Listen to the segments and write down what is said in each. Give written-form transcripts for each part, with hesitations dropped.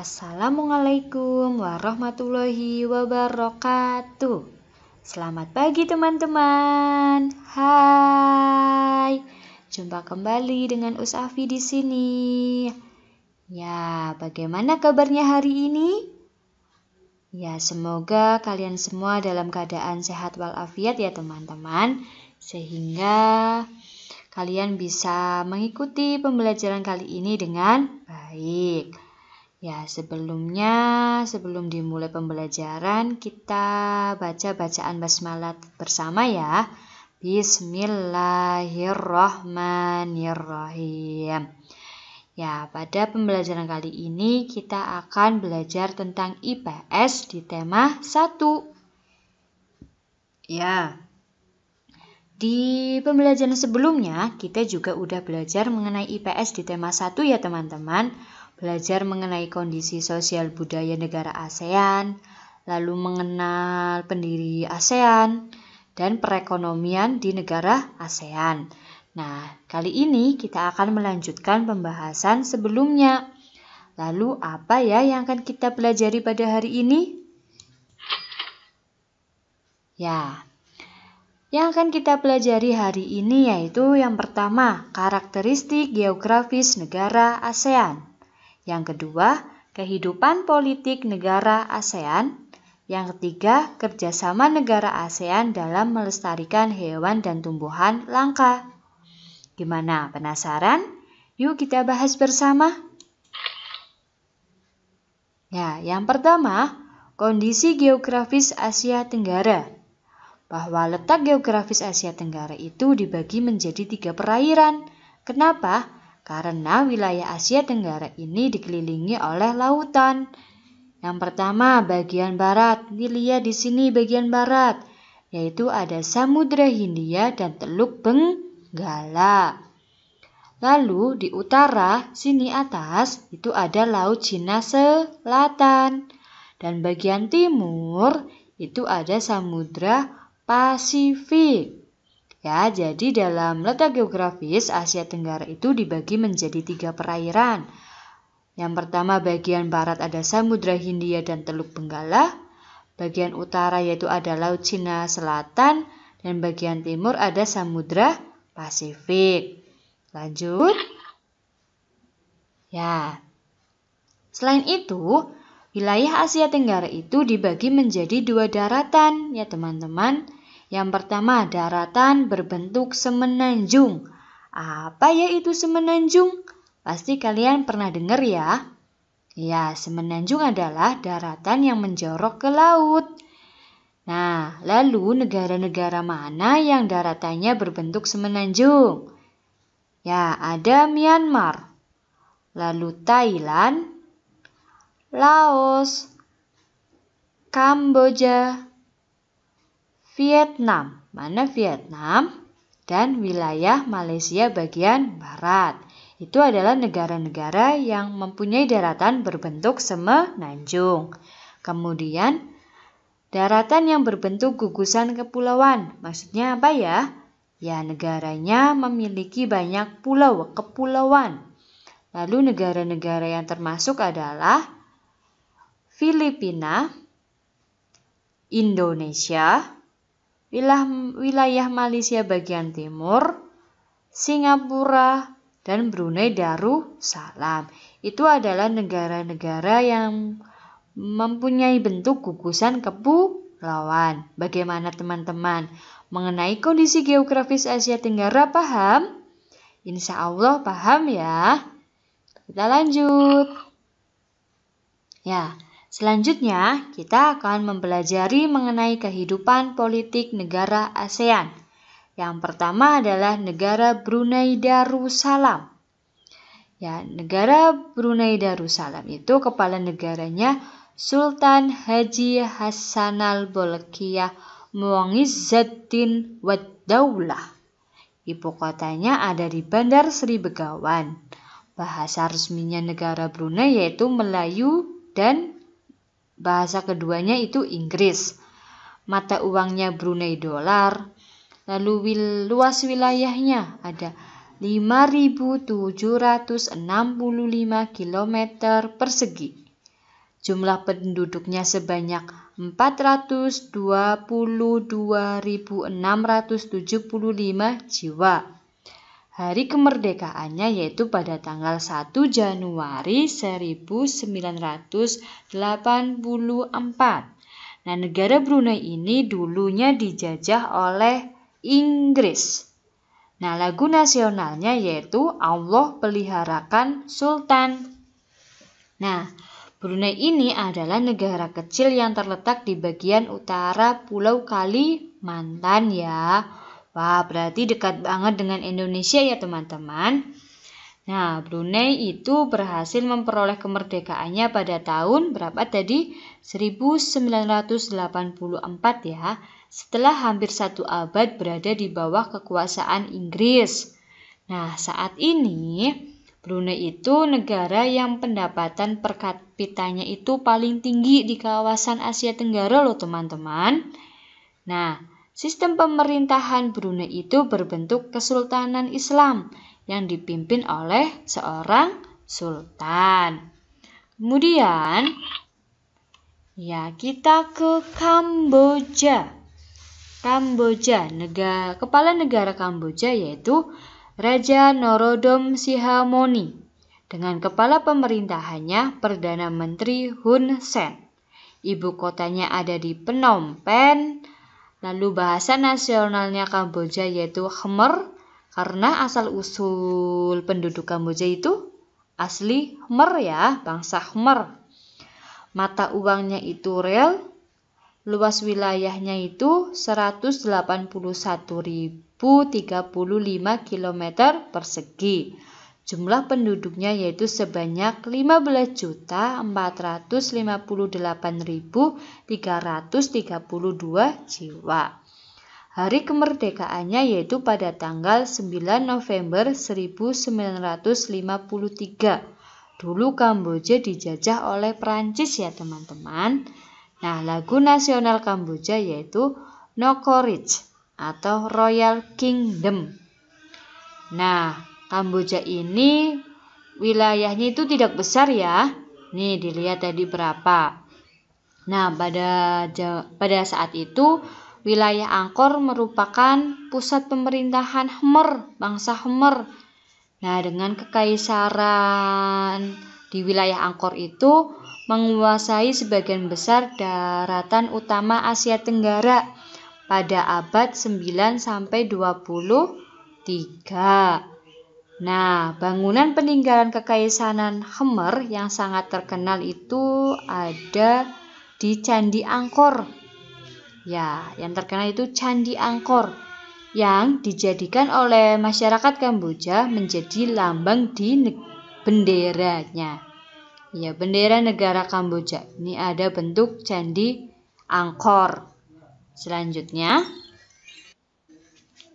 Assalamualaikum warahmatullahi wabarakatuh. Selamat pagi teman-teman. Hai. Jumpa kembali dengan Usafi di sini. Ya, bagaimana kabarnya hari ini? Ya, semoga kalian semua dalam keadaan sehat walafiat ya teman-teman, sehingga kalian bisa mengikuti pembelajaran kali ini dengan baik. Ya, sebelum dimulai pembelajaran, kita baca bacaan basmalah bersama ya. Bismillahirrahmanirrahim. Ya, pada pembelajaran kali ini kita akan belajar tentang IPS di tema 1. Ya, di pembelajaran sebelumnya kita juga udah belajar mengenai IPS di tema 1 ya teman-teman. Belajar mengenai kondisi sosial budaya negara ASEAN, lalu mengenal pendiri ASEAN, dan perekonomian di negara ASEAN. Nah, kali ini kita akan melanjutkan pembahasan sebelumnya. Lalu apa ya yang akan kita pelajari pada hari ini? Ya, yang akan kita pelajari hari ini yaitu yang pertama, karakteristik geografis negara ASEAN. Yang kedua, kehidupan politik negara ASEAN. Yang ketiga, kerjasama negara ASEAN dalam melestarikan hewan dan tumbuhan langka. Gimana, penasaran? Yuk kita bahas bersama. Ya, yang pertama, kondisi geografis Asia Tenggara. Bahwa letak geografis Asia Tenggara itu dibagi menjadi 3 perairan. Kenapa? Karena wilayah Asia Tenggara ini dikelilingi oleh lautan. Yang pertama, bagian barat. Dilihat di sini bagian barat, yaitu ada Samudra Hindia dan Teluk Benggala. Lalu di utara, sini atas, itu ada Laut Cina Selatan. Dan bagian timur, itu ada Samudra Pasifik. Ya, jadi dalam letak geografis Asia Tenggara itu dibagi menjadi 3 perairan. Yang pertama bagian barat ada Samudra Hindia dan Teluk Benggala. Bagian utara yaitu ada Laut Cina Selatan. Dan bagian timur ada Samudra Pasifik. Lanjut. Ya, selain itu, wilayah Asia Tenggara itu dibagi menjadi 2 daratan ya teman-teman. Yang pertama, daratan berbentuk semenanjung. Apa ya itu semenanjung? Pasti kalian pernah dengar ya. Ya, semenanjung adalah daratan yang menjorok ke laut. Nah, lalu negara-negara mana yang daratannya berbentuk semenanjung? Ya, ada Myanmar, lalu Thailand, Laos, Kamboja, Vietnam, mana Vietnam, dan wilayah Malaysia bagian barat. Itu adalah negara-negara yang mempunyai daratan berbentuk semenanjung. Kemudian, daratan yang berbentuk gugusan kepulauan. Maksudnya apa ya? Ya, negaranya memiliki banyak pulau, kepulauan. Lalu negara-negara yang termasuk adalah Filipina, Indonesia, wilayah Malaysia bagian timur, Singapura, dan Brunei Darussalam. Itu adalah negara-negara yang mempunyai bentuk gugusan kepulauan. Bagaimana teman-teman? Mengenai kondisi geografis Asia Tenggara paham? Insya Allah paham ya. Kita lanjut. Ya, selanjutnya, kita akan mempelajari mengenai kehidupan politik negara ASEAN. Yang pertama adalah negara Brunei Darussalam. Ya, negara Brunei Darussalam itu kepala negaranya Sultan Haji Hassanal Bolkiah Mu'izzuddin wad-Daulah. Ibu kotanya ada di Bandar Sri Begawan. Bahasa resminya negara Brunei yaitu Melayu dan bahasa keduanya itu Inggris. Mata uangnya Brunei dolar. Lalu luas wilayahnya ada 5.765 km persegi. Jumlah penduduknya sebanyak 422.675 jiwa. Hari kemerdekaannya yaitu pada tanggal 1 Januari 1984. Nah, negara Brunei ini dulunya dijajah oleh Inggris. Nah, lagu nasionalnya yaitu Allah Peliharakan Sultan. Nah, Brunei ini adalah negara kecil yang terletak di bagian utara Pulau Kalimantan ya. Wah, berarti dekat banget dengan Indonesia ya teman-teman. Nah, Brunei itu berhasil memperoleh kemerdekaannya pada tahun berapa tadi? 1984 ya. Setelah hampir 1 abad berada di bawah kekuasaan Inggris. Nah, saat ini Brunei itu negara yang pendapatan per kapitanya itu paling tinggi di kawasan Asia Tenggara loh teman-teman. Nah, sistem pemerintahan Brunei itu berbentuk Kesultanan Islam yang dipimpin oleh seorang sultan. Kemudian, ya kita ke Kamboja. Kepala negara Kamboja yaitu Raja Norodom Sihamoni dengan kepala pemerintahannya Perdana Menteri Hun Sen. Ibu kotanya ada di Phnom Penh. Lalu bahasa nasionalnya Kamboja yaitu Khmer karena asal-usul penduduk Kamboja itu asli Khmer ya, bangsa Khmer. Mata uangnya itu riel. Luas wilayahnya itu 181.035 km persegi. Jumlah penduduknya yaitu sebanyak 15.458.332 jiwa. Hari kemerdekaannya yaitu pada tanggal 9 November 1953. Dulu Kamboja dijajah oleh Prancis ya teman-teman. Nah, lagu nasional Kamboja yaitu Nokorich atau Royal Kingdom. Nah, Kamboja ini wilayahnya itu tidak besar ya. Nih, dilihat tadi berapa. Nah, pada saat itu wilayah Angkor merupakan pusat pemerintahan Khmer, bangsa Khmer. Nah, dengan kekaisaran di wilayah Angkor itu menguasai sebagian besar daratan utama Asia Tenggara pada abad 9 sampai 23. Nah, bangunan peninggalan kekaisaran Khmer yang sangat terkenal itu ada di Candi Angkor. Ya, yang terkenal itu Candi Angkor yang dijadikan oleh masyarakat Kamboja menjadi lambang di benderanya. Ya, bendera negara Kamboja. Ini ada bentuk Candi Angkor. Selanjutnya,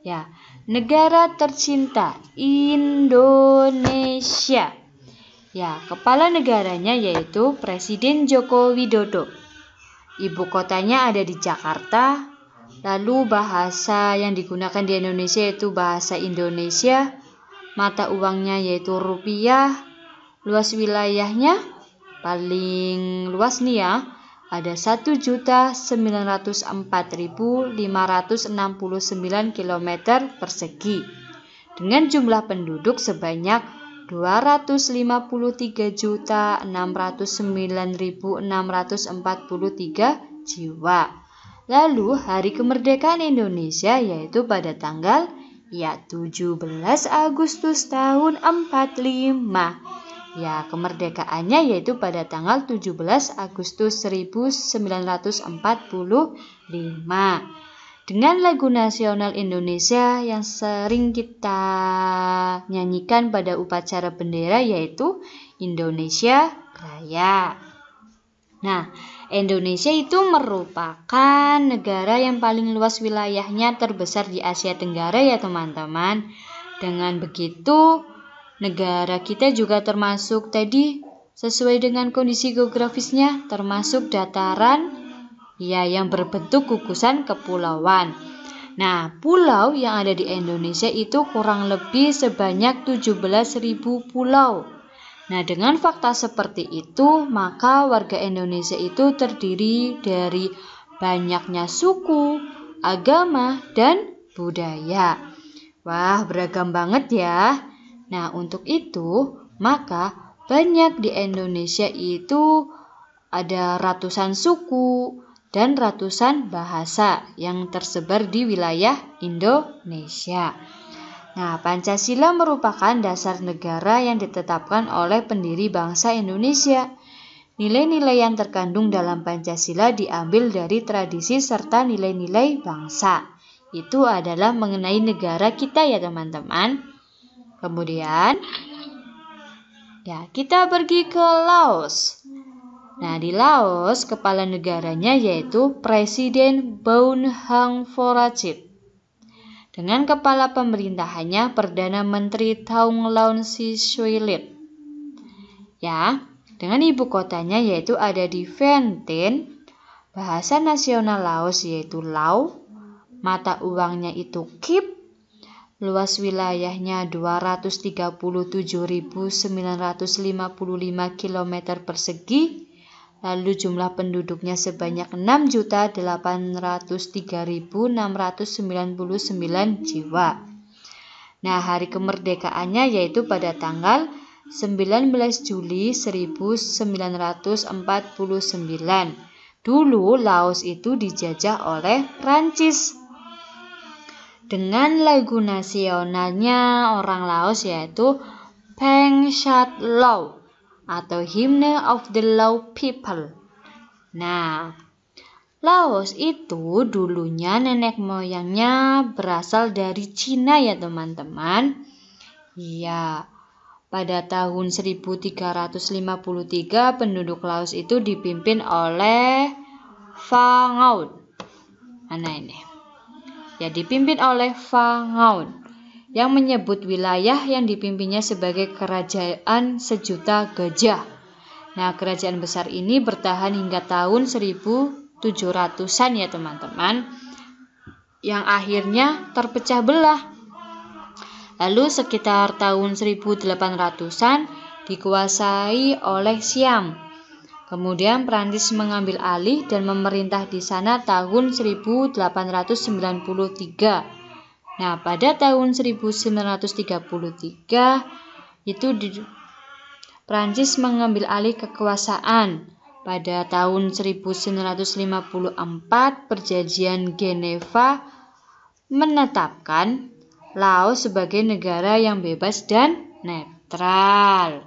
ya, negara tercinta Indonesia. Ya, kepala negaranya yaitu Presiden Joko Widodo. Ibu kotanya ada di Jakarta. Lalu bahasa yang digunakan di Indonesia yaitu bahasa Indonesia. Mata uangnya yaitu rupiah. Luas wilayahnya paling luas nih ya, ada 1.904.569 km persegi dengan jumlah penduduk sebanyak 253.609.643 jiwa. Lalu hari kemerdekaan Indonesia yaitu pada tanggal 17 Agustus tahun 45. Ya, kemerdekaannya yaitu pada tanggal 17 Agustus 1945. Dengan lagu nasional Indonesia yang sering kita nyanyikan pada upacara bendera yaitu Indonesia Raya. Nah, Indonesia itu merupakan negara yang paling luas wilayahnya terbesar di Asia Tenggara ya teman-teman. Dengan begitu, negara kita juga termasuk tadi sesuai dengan kondisi geografisnya termasuk dataran ya yang berbentuk gugusan kepulauan. Nah, pulau yang ada di Indonesia itu kurang lebih sebanyak 17.000 pulau. Nah, dengan fakta seperti itu, maka warga Indonesia itu terdiri dari banyaknya suku, agama, dan budaya. Wah, beragam banget ya. Nah, untuk itu, maka banyak di Indonesia itu ada ratusan suku dan ratusan bahasa yang tersebar di wilayah Indonesia. Nah, Pancasila merupakan dasar negara yang ditetapkan oleh pendiri bangsa Indonesia. Nilai-nilai yang terkandung dalam Pancasila diambil dari tradisi serta nilai-nilai bangsa. Itu adalah mengenai negara kita ya teman-teman. Kemudian, ya kita pergi ke Laos. Nah, di Laos, kepala negaranya yaitu Presiden Bouhang Vorachit. Dengan kepala pemerintahannya Perdana Menteri Thongloun Sisoulith. Ya, dengan ibu kotanya yaitu ada di Vientiane. Bahasa nasional Laos yaitu Lao. Mata uangnya itu Kip. Luas wilayahnya 237.955 km persegi. Lalu jumlah penduduknya sebanyak 6.803.699 jiwa. Nah, hari kemerdekaannya yaitu pada tanggal 19 Juli 1949. Dulu Laos itu dijajah oleh Prancis. Dengan lagu nasionalnya orang Laos yaitu Phang Sat Lao atau Hymn of the Lao People. Nah, Laos itu dulunya nenek moyangnya berasal dari Cina ya teman-teman. Iya, pada tahun 1353 penduduk Laos itu dipimpin oleh Phangaut. Mana ini? Ya, dipimpin oleh Phangaut yang menyebut wilayah yang dipimpinnya sebagai kerajaan sejuta gajah. Nah, kerajaan besar ini bertahan hingga tahun 1700-an ya teman-teman, yang akhirnya terpecah belah. Lalu sekitar tahun 1800-an dikuasai oleh Siam. Kemudian Prancis mengambil alih dan memerintah di sana tahun 1893. Nah, pada tahun 1933 itu Prancis mengambil alih kekuasaan. Pada tahun 1954 Perjanjian Geneva menetapkan Laos sebagai negara yang bebas dan netral.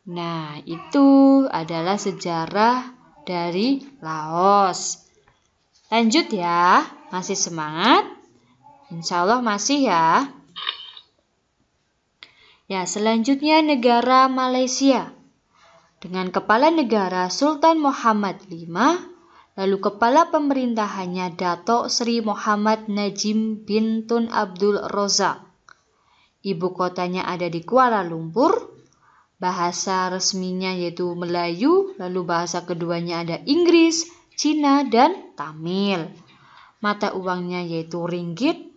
Nah, itu adalah sejarah dari Laos. Lanjut ya, masih semangat? Insya Allah masih ya. Ya, selanjutnya negara Malaysia. Dengan kepala negara Sultan Muhammad V, lalu kepala pemerintahannya Dato' Sri Muhammad Najib bin Tun Abdul Razak. Ibu kotanya ada di Kuala Lumpur. Bahasa resminya yaitu Melayu, lalu bahasa keduanya ada Inggris, Cina, dan Tamil. Mata uangnya yaitu ringgit.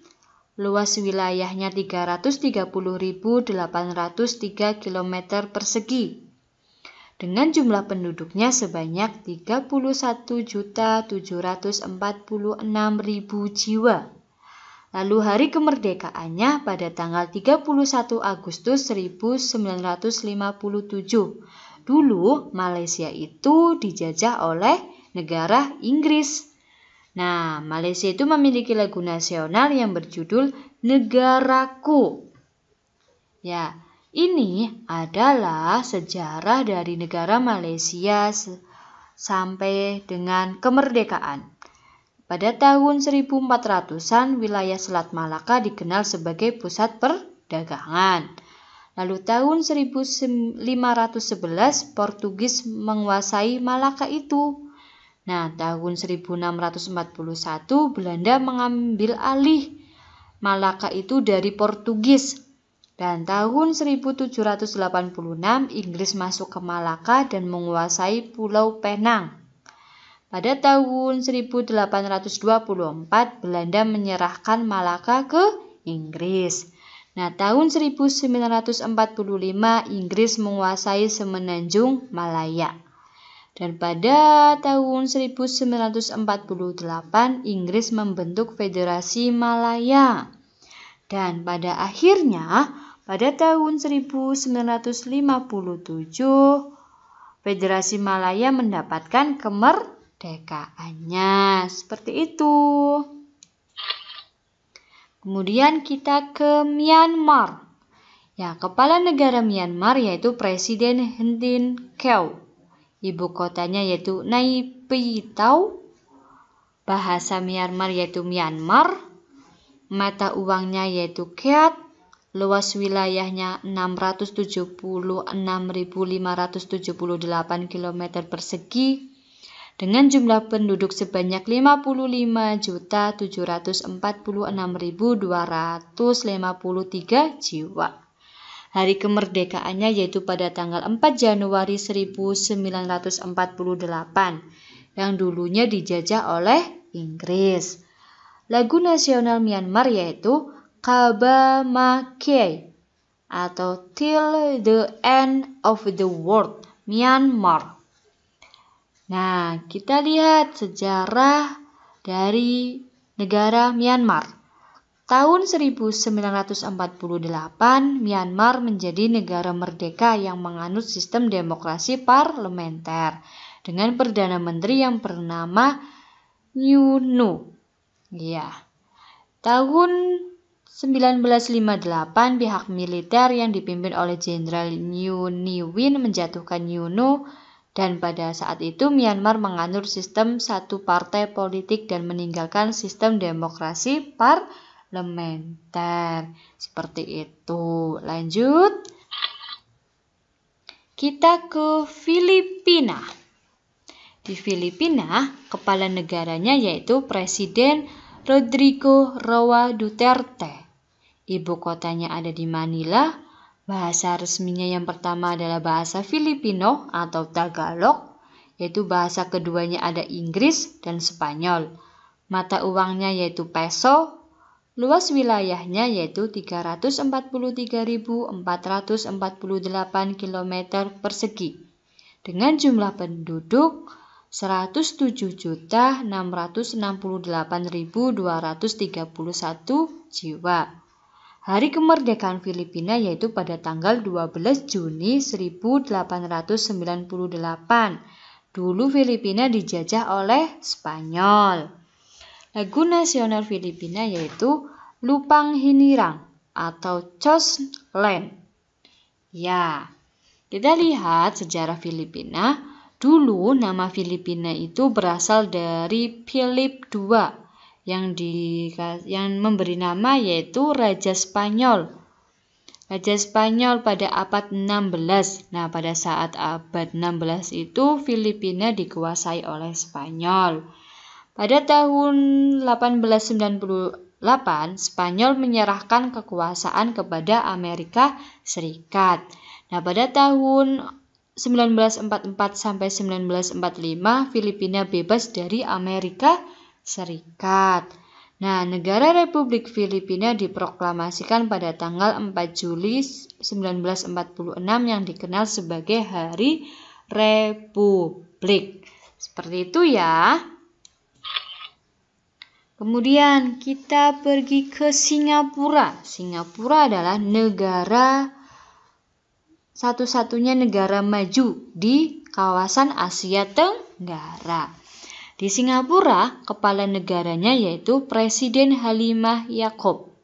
Luas wilayahnya 330.803 km persegi. Dengan jumlah penduduknya sebanyak 31.746.000 jiwa. Lalu hari kemerdekaannya pada tanggal 31 Agustus 1957. Dulu Malaysia itu dijajah oleh negara Inggris. Nah, Malaysia itu memiliki lagu nasional yang berjudul Negaraku. Ya, ini adalah sejarah dari negara Malaysia sampai dengan kemerdekaan. Pada tahun 1400-an, wilayah Selat Malaka dikenal sebagai pusat perdagangan. Lalu tahun 1511, Portugis menguasai Malaka itu. Nah, tahun 1641 Belanda mengambil alih Malaka itu dari Portugis. Dan tahun 1786 Inggris masuk ke Malaka dan menguasai Pulau Penang. Pada tahun 1824 Belanda menyerahkan Malaka ke Inggris. Nah, tahun 1945 Inggris menguasai semenanjung Malaya. Dan pada tahun 1948 Inggris membentuk Federasi Malaya. Dan pada akhirnya pada tahun 1957 Federasi Malaya mendapatkan kemerdekaannya. Seperti itu. Kemudian kita ke Myanmar. Ya, kepala negara Myanmar yaitu Presiden Hun Tin Kyaw. Ibu kotanya yaitu Naypyidaw. Bahasa Myanmar yaitu Myanmar. Mata uangnya yaitu Kyat. Luas wilayahnya 676.578 km persegi. Dengan jumlah penduduk sebanyak 55.746.253 jiwa. Hari kemerdekaannya yaitu pada tanggal 4 Januari 1948 yang dulunya dijajah oleh Inggris. Lagu nasional Myanmar yaitu Kaba Makiai atau Till the End of the World Myanmar. Nah, kita lihat sejarah dari negara Myanmar. Tahun 1948, Myanmar menjadi negara merdeka yang menganut sistem demokrasi parlementer dengan Perdana Menteri yang bernama Newno. Ya. Tahun 1958, pihak militer yang dipimpin oleh Jenderal Nguyen Win menjatuhkan Newno. Dan pada saat itu Myanmar menganut sistem satu partai politik dan meninggalkan sistem demokrasi parlementer. Seperti itu. Lanjut. Kita ke Filipina. Di Filipina, kepala negaranya yaitu Presiden Rodrigo Roa Duterte. Ibu kotanya ada di Manila. Bahasa resminya yang pertama adalah bahasa Filipino atau Tagalog, yaitu bahasa keduanya ada Inggris dan Spanyol. Mata uangnya yaitu peso, luas wilayahnya yaitu 343.448 km persegi. Dengan jumlah penduduk 107.668.231 jiwa. Hari kemerdekaan Filipina yaitu pada tanggal 12 Juni 1898. Dulu Filipina dijajah oleh Spanyol. Lagu nasional Filipina yaitu Lupang Hinirang atau Chos Land. Ya, kita lihat sejarah Filipina. Dulu nama Filipina itu berasal dari Philip II. Yang memberi nama yaitu Raja Spanyol. Raja Spanyol pada abad 16. Nah, pada saat abad 16 itu Filipina dikuasai oleh Spanyol. Pada tahun 1898, Spanyol menyerahkan kekuasaan kepada Amerika Serikat. Nah, pada tahun 1944 sampai 1945, Filipina bebas dari Amerika Serikat. Nah, negara Republik Filipina diproklamasikan pada tanggal 4 Juli 1946 yang dikenal sebagai Hari Republik. Seperti itu ya. Kemudian kita pergi ke Singapura. Singapura adalah satu-satunya negara maju di kawasan Asia Tenggara. Di Singapura, kepala negaranya yaitu Presiden Halimah Yacob.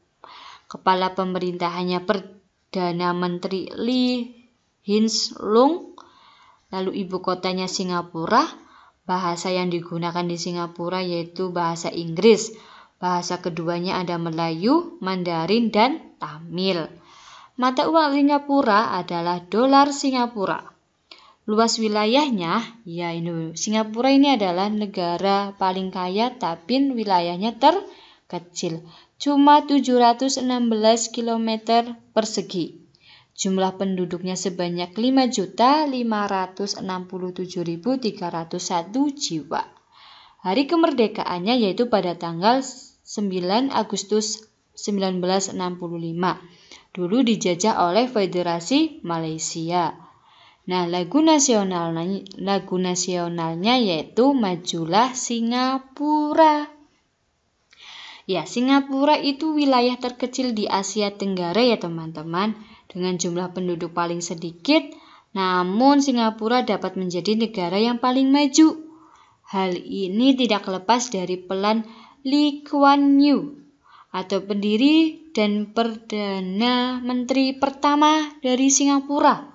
Kepala pemerintahannya Perdana Menteri Lee Hsien Loong. Lalu ibu kotanya Singapura. Bahasa yang digunakan di Singapura yaitu bahasa Inggris. Bahasa keduanya ada Melayu, Mandarin, dan Tamil. Mata uang Singapura adalah dolar Singapura. Luas wilayahnya, Singapura ini adalah negara paling kaya tapi wilayahnya terkecil. Cuma 716 km persegi. Jumlah penduduknya sebanyak 5.567.301 jiwa. Hari kemerdekaannya yaitu pada tanggal 9 Agustus 1965. dulu dijajah oleh Federasi Malaysia. Nah, lagu nasionalnya yaitu Majulah Singapura. Ya, Singapura itu wilayah terkecil di Asia Tenggara ya teman-teman, dengan jumlah penduduk paling sedikit, namun Singapura dapat menjadi negara yang paling maju. Hal ini tidak lepas dari peran Lee Kuan Yew atau pendiri dan Perdana Menteri pertama dari Singapura.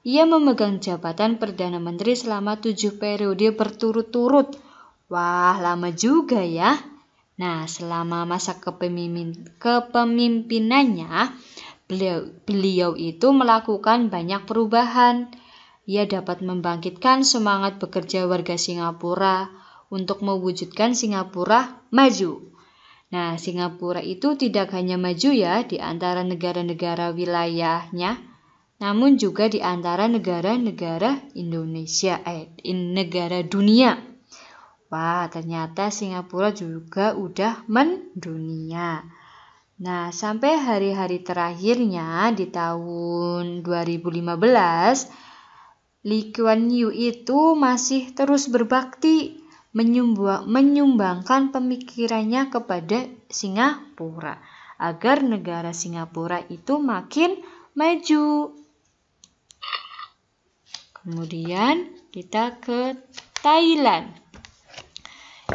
Ia memegang jabatan Perdana Menteri selama 7 periode berturut-turut. Wah, lama juga ya. Nah, selama masa kepemimpinannya, beliau itu melakukan banyak perubahan. Ia dapat membangkitkan semangat bekerja warga Singapura untuk mewujudkan Singapura maju. Nah, Singapura itu tidak hanya maju ya di antara negara-negara wilayahnya, namun juga di antara negara-negara negara dunia. Wah, ternyata Singapura juga udah mendunia. Nah, sampai hari-hari terakhirnya di tahun 2015, Lee Kuan Yew itu masih terus berbakti menyumbangkan pemikirannya kepada Singapura agar negara Singapura itu makin maju. Kemudian kita ke Thailand.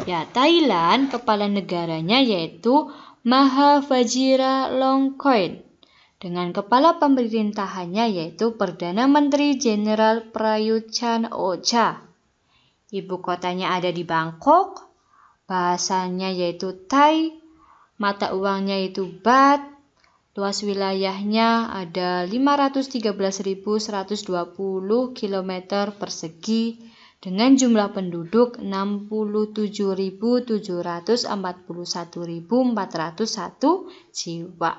Ya, Thailand kepala negaranya yaitu Maha Vajiralongkorn dengan kepala pemerintahannya yaitu Perdana Menteri Jenderal Prayut Chan-o-cha. Ibu kotanya ada di Bangkok, bahasanya yaitu Thai, mata uangnya yaitu Baht, luas wilayahnya ada 513.120 km persegi dengan jumlah penduduk 67.741.401 jiwa.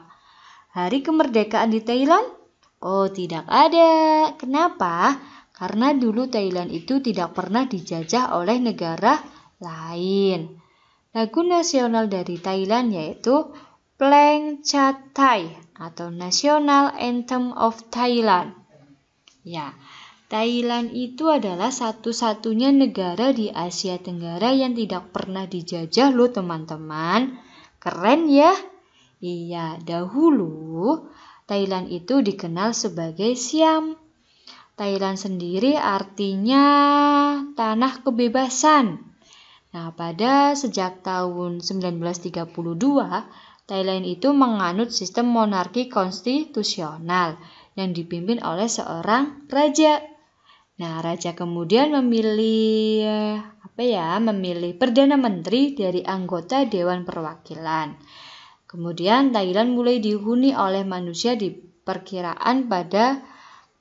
Hari kemerdekaan di Thailand? Oh, tidak ada. Kenapa? Karena dulu Thailand itu tidak pernah dijajah oleh negara lain. Lagu nasional dari Thailand yaitu Plang Chat Thai atau National Anthem of Thailand. Ya, Thailand itu adalah satu-satunya negara di Asia Tenggara yang tidak pernah dijajah loh teman-teman. Keren ya? Iya, dahulu Thailand itu dikenal sebagai Siam. Thailand sendiri artinya tanah kebebasan. Nah, pada sejak tahun 1932, Thailand itu menganut sistem monarki konstitusional yang dipimpin oleh seorang raja. Nah, raja kemudian memilih Perdana Menteri dari anggota Dewan Perwakilan. Kemudian Thailand mulai dihuni oleh manusia diperkiraan pada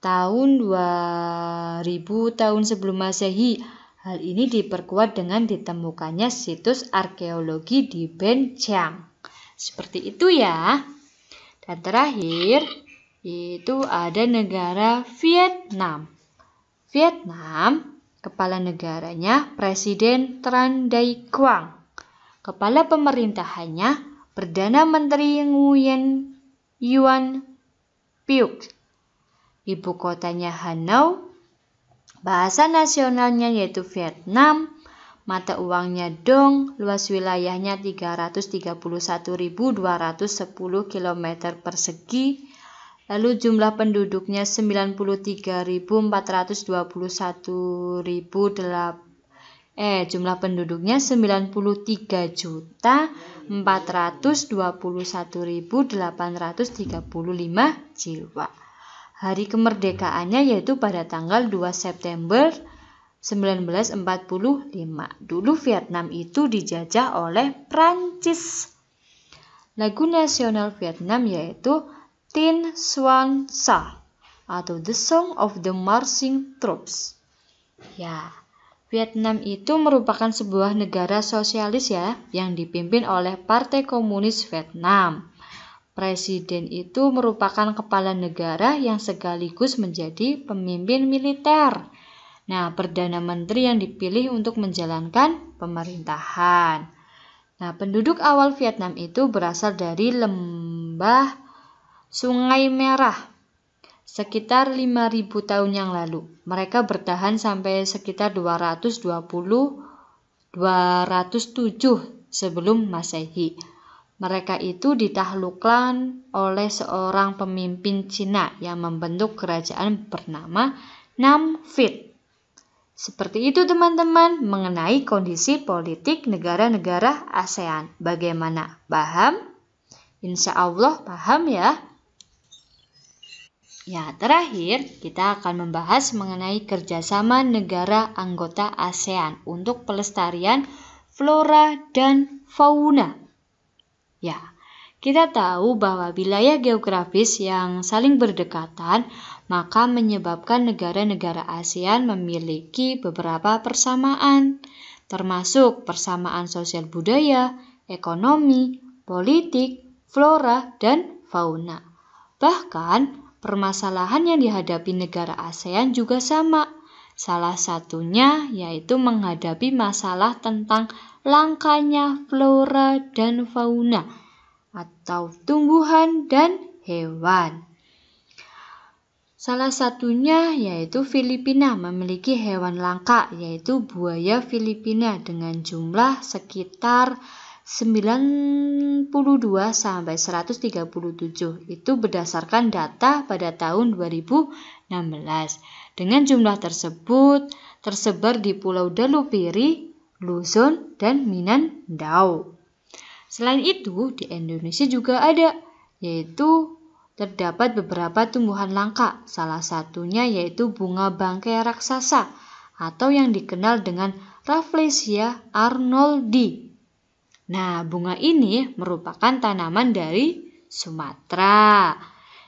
tahun 2000 tahun sebelum Masehi. Hal ini diperkuat dengan ditemukannya situs arkeologi di Ben Chang. Seperti itu ya. Dan terakhir itu ada negara Vietnam. Vietnam, kepala negaranya Presiden Tran Dai Quang. Kepala pemerintahannya Perdana Menteri Nguyen Yuan Phuc. Ibu kotanya Hanoi. Bahasa nasionalnya yaitu Vietnam. Mata uangnya dong, luas wilayahnya 331.210 km persegi. Lalu jumlah penduduknya jumlah penduduknya 93.421.835 jiwa. Hari kemerdekaannya yaitu pada tanggal 2 September 1945. Dulu Vietnam itu dijajah oleh Prancis. Lagu nasional Vietnam yaitu Tin Xuan Sa atau The Song of the Marching Troops. Ya, Vietnam itu merupakan sebuah negara sosialis ya yang dipimpin oleh Partai Komunis Vietnam. Presiden itu merupakan kepala negara yang sekaligus menjadi pemimpin militer. Nah, Perdana Menteri yang dipilih untuk menjalankan pemerintahan. Nah, penduduk awal Vietnam itu berasal dari lembah Sungai Merah sekitar 5.000 tahun yang lalu. Mereka bertahan sampai sekitar 207 sebelum Masehi. Mereka itu ditaklukkan oleh seorang pemimpin Cina yang membentuk kerajaan bernama Namfit. Seperti itu teman-teman mengenai kondisi politik negara-negara ASEAN. Bagaimana? Paham? Insya Allah paham ya? Ya, terakhir kita akan membahas mengenai kerjasama negara anggota ASEAN untuk pelestarian flora dan fauna. Ya, kita tahu bahwa wilayah geografis yang saling berdekatan maka menyebabkan negara-negara ASEAN memiliki beberapa persamaan, termasuk persamaan sosial budaya, ekonomi, politik, flora, dan fauna. Bahkan, permasalahan yang dihadapi negara ASEAN juga sama. Salah satunya yaitu menghadapi masalah tentang langkanya flora dan fauna atau tumbuhan dan hewan. Salah satunya yaitu Filipina memiliki hewan langka yaitu buaya Filipina dengan jumlah sekitar 92 sampai 137. Itu berdasarkan data pada tahun 2016. Dengan jumlah tersebut tersebar di Pulau Dalupiri, Luzon, dan Mindanao. Selain itu, di Indonesia juga ada, yaitu terdapat beberapa tumbuhan langka. Salah satunya yaitu bunga bangkai raksasa atau yang dikenal dengan Rafflesia arnoldii. Nah, bunga ini merupakan tanaman dari Sumatera.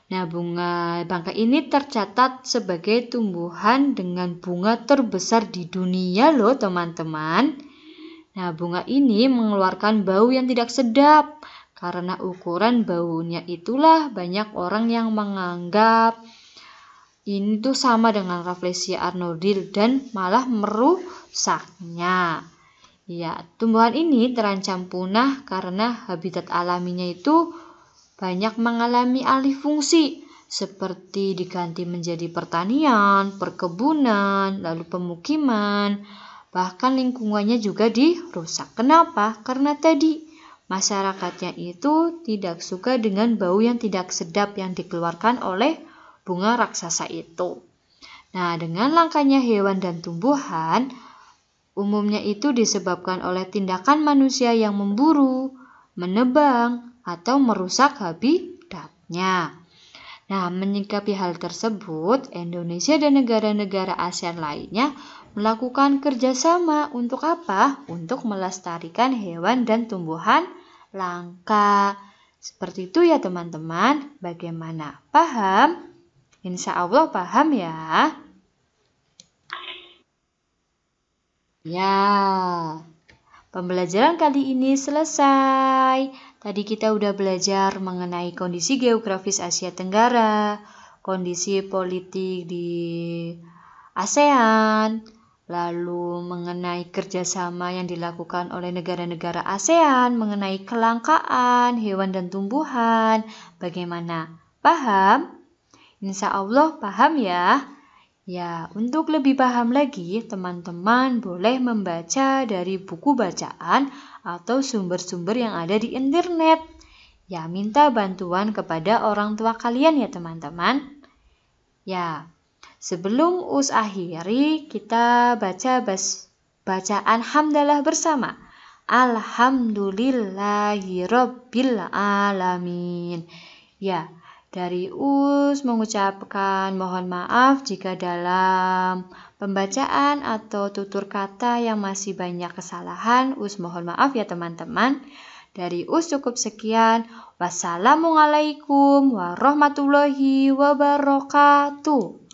Nah, bunga bangkai ini tercatat sebagai tumbuhan dengan bunga terbesar di dunia loh teman-teman. Nah, bunga ini mengeluarkan bau yang tidak sedap. Karena ukuran baunya itulah banyak orang yang menganggap ini tuh sama dengan Rafflesia arnoldii dan malah merusaknya. Ya, tumbuhan ini terancam punah karena habitat alaminya itu banyak mengalami alih fungsi seperti diganti menjadi pertanian, perkebunan, lalu pemukiman, bahkan lingkungannya juga dirusak. Kenapa? Karena tadi masyarakatnya itu tidak suka dengan bau yang tidak sedap yang dikeluarkan oleh bunga raksasa itu. Nah, dengan langkanya hewan dan tumbuhan, umumnya itu disebabkan oleh tindakan manusia yang memburu, menebang, atau merusak habitatnya. Nah, menyikapi hal tersebut, Indonesia dan negara-negara ASEAN lainnya melakukan kerjasama untuk apa? Untuk melestarikan hewan dan tumbuhan langka. Seperti itu ya teman-teman. Bagaimana? Paham? Insya Allah paham ya. Ya, pembelajaran kali ini selesai. Tadi kita udah belajar mengenai kondisi geografis Asia Tenggara, kondisi politik di ASEAN, lalu mengenai kerjasama yang dilakukan oleh negara-negara ASEAN, mengenai kelangkaan hewan dan tumbuhan. Bagaimana? Paham? Insya Allah paham ya. Ya, untuk lebih paham lagi, teman-teman boleh membaca dari buku bacaan atau sumber-sumber yang ada di internet. Ya, minta bantuan kepada orang tua kalian ya teman-teman. Ya, sebelum akhiri, kita baca bacaan hamdalah bersama. Alhamdulillahirabbil alamin. Ya, dari mengucapkan mohon maaf jika dalam pembacaan atau tutur kata yang masih banyak kesalahan. Mohon maaf ya teman-teman. Dari cukup sekian. Wassalamualaikum warahmatullahi wabarakatuh.